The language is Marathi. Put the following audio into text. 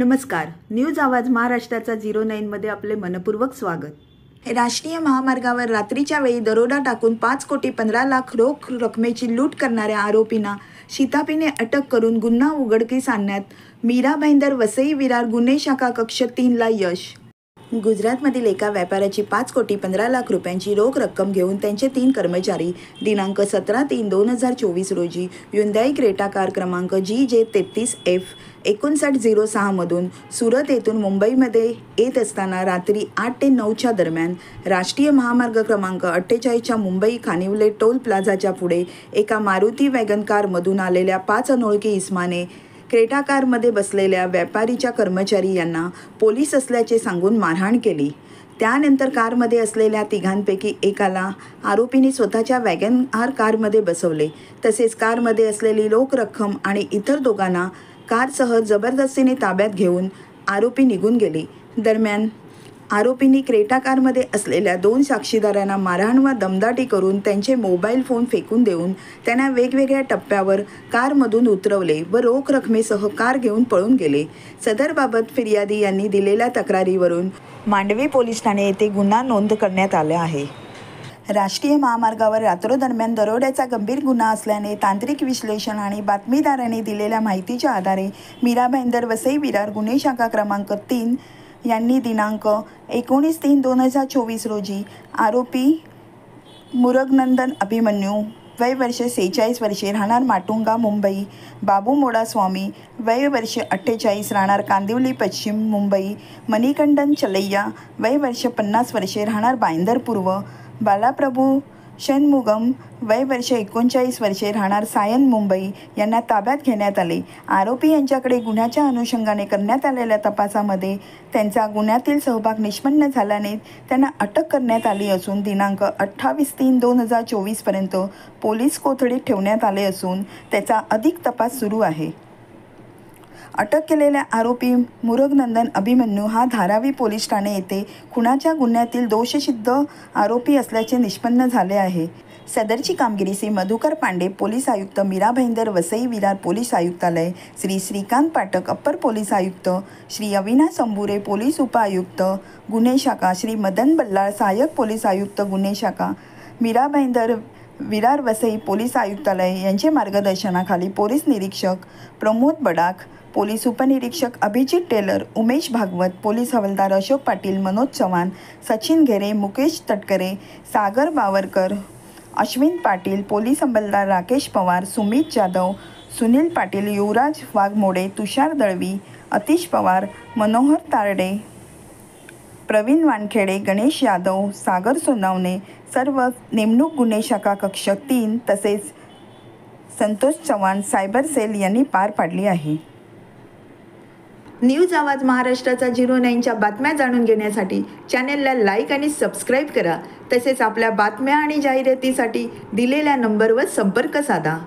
नमस्कार. न्यूज आवाज महाराष्ट्राचा 09 मध्ये आपले मनपूर्वक स्वागत. राष्ट्रीय महामार्गावर रात्रीच्या वेळी दरोडा टाकून 5,15,00,000 रोख रकमेची लूट करणाऱ्या आरोपींना शिताफीने अटक करून गुन्हा उघडकीस आणण्यात मीरा भाईंदर वसई विरार गुन्हे शाखा कक्ष 3 ला यश. गुजरातमधील एका व्यापाऱ्याची 5,15,00,000 रुपयांची रोख रक्कम घेऊन त्यांचे 3 कर्मचारी दिनांक 17/3/2024 रोजी Hyundai क्रेटा कार क्रमांक GJ33F5906 मधून सुरत येथून मुंबईमध्ये येत असताना रात्री 8 ते 9च्या दरम्यान राष्ट्रीय महामार्ग क्रमांक 48च्या मुंबई खानिवले टोल प्लाझाच्या पुढे एका मारुती वॅगन कारमधून आलेल्या 5 अनोळखी इसमाने क्रेटा कारमध्ये बसलेल्या व्यापारीच्या कर्मचारी यांना पोलीस असल्याचे सांगून मारहाण केली. त्यानंतर कारमध्ये असलेल्या तिघांपैकी एकाला आरोपींनी स्वतःच्या वॅगन आर कारमध्ये बसवले. तसेच कारमध्ये असलेली रोख रक्कम आणि इतर दोघांना कारसह जबरदस्तीने ताब्यात घेऊन आरोपी निघून गेले. दरम्यान आरोपींनी क्रेटा कारमध्ये असलेल्या 2 साक्षीदारांना मारहाण व दमदाटी करून त्यांचे मोबाईल फोन फेकून देऊन त्यांना वेगवेगळ्या टप्प्यावर कारमधून उतरवले व रोख रकमेसह कार घेऊन पळून गेले. सदरबाबत फिर्यादी यांनी दिलेल्या तक्रारीवरून मांडवे पोलीस ठाणे येथे गुन्हा नोंद करण्यात आला आहे. राष्ट्रीय महामार्गावर रात्रोदरम्यान दरोड्याचा गंभीर गुन्हा असल्याने तांत्रिक विश्लेषण आणि बातमीदारांनी दिलेल्या माहितीच्या आधारे मीरा भाईंदर वसई विरार गुन्हे शाखा क्रमांक 3 यांनी दिनांक 19/3/2024 रोजी आरोपी मुरगनंदन अभिमन्यू वय वर्ष 46 वर्षे राहणार माटुंगा मुंबई, बाबू मोडा स्वामी वय वर्ष 48 राहणार कांदिवली पश्चिम मुंबई, मणिकंदन चलैया वय वर्ष 50 वर्षे राहणार भाईंदर पूर्व, बालाप्रभू षणमुगम वय वर्ष 39 वर्षे राहणार सायन मुंबई यांना ताब्यात घेण्यात आले. आरोपी यांच्याकडे गुन्ह्याच्या अनुषंगाने करण्यात आलेल्या तपासामध्ये त्यांचा गुन्ह्यातील सहभाग निष्पन्न झाल्याने त्यांना अटक करण्यात आली असून दिनांक 28/3/2024 पर्यंत पोलीस कोठडीत ठेवण्यात आले असून त्याचा अधिक तपास सुरू आहे. अटक केलेल्या आरोपी मुरगनंदन अभिमन्यू हा धारावी पोलीस ठाणे येथे खुनाच्या गुन्ह्यातील दोषसिद्ध आरोपी असल्याचे निष्पन्न झाले आहे. सदरची कामगिरी श्री मधुकर पांडे पोलीस आयुक्त, मीरा भाईंदर वसई विरार पोलीस आयुक्तालय, श्री श्रीकांत पाठक अप्पर पोलीस आयुक्त, श्री अविनाश अंबुरे पोलीस उपआयुक्त गुन्हे शाखा, श्री मदन बल्लाळ सहाय्यक पोलीस आयुक्त गुन्हे शाखा, मीरा भाईंदर विरार वसई पोलीस आयुक्तालय यांचे मार्गदर्शनाखाली पोलीस निरीक्षक प्रमोद बडाख, पोलीस उपनिरीक्षक अभिजित टेलर, उमेश भागवत, पोलीस हवालदार अशोक पाटील, मनोज चव्हाण, सचिन घेरे, मुकेश तटकरे, सागर बावरकर, अश्विन पाटील, पोलीस अंमलदार राकेश पवार, सुमित जाधव, सुनील पाटील, युवराज वाघमोडे, तुषार दळवी, अतिश पवार, मनोहर तारडे, प्रवीण वानखेडे, गणेश यादव, सागर सोनावणे सर्व नेमणूक गुन्हे शाखा कक्ष 3 तसेच संतोष चव्हाण सायबर सेल यांनी पार पाडली आहे. न्यूज आवाज महाराष्ट्राचा 09च्या बातम्या जाणून घेण्यासाठी चॅनेलला लाईक आणि सबस्क्राईब करा. तसेच आपल्या बातम्या आणि जाहिरातीसाठी दिलेल्या नंबरवर संपर्क साधा.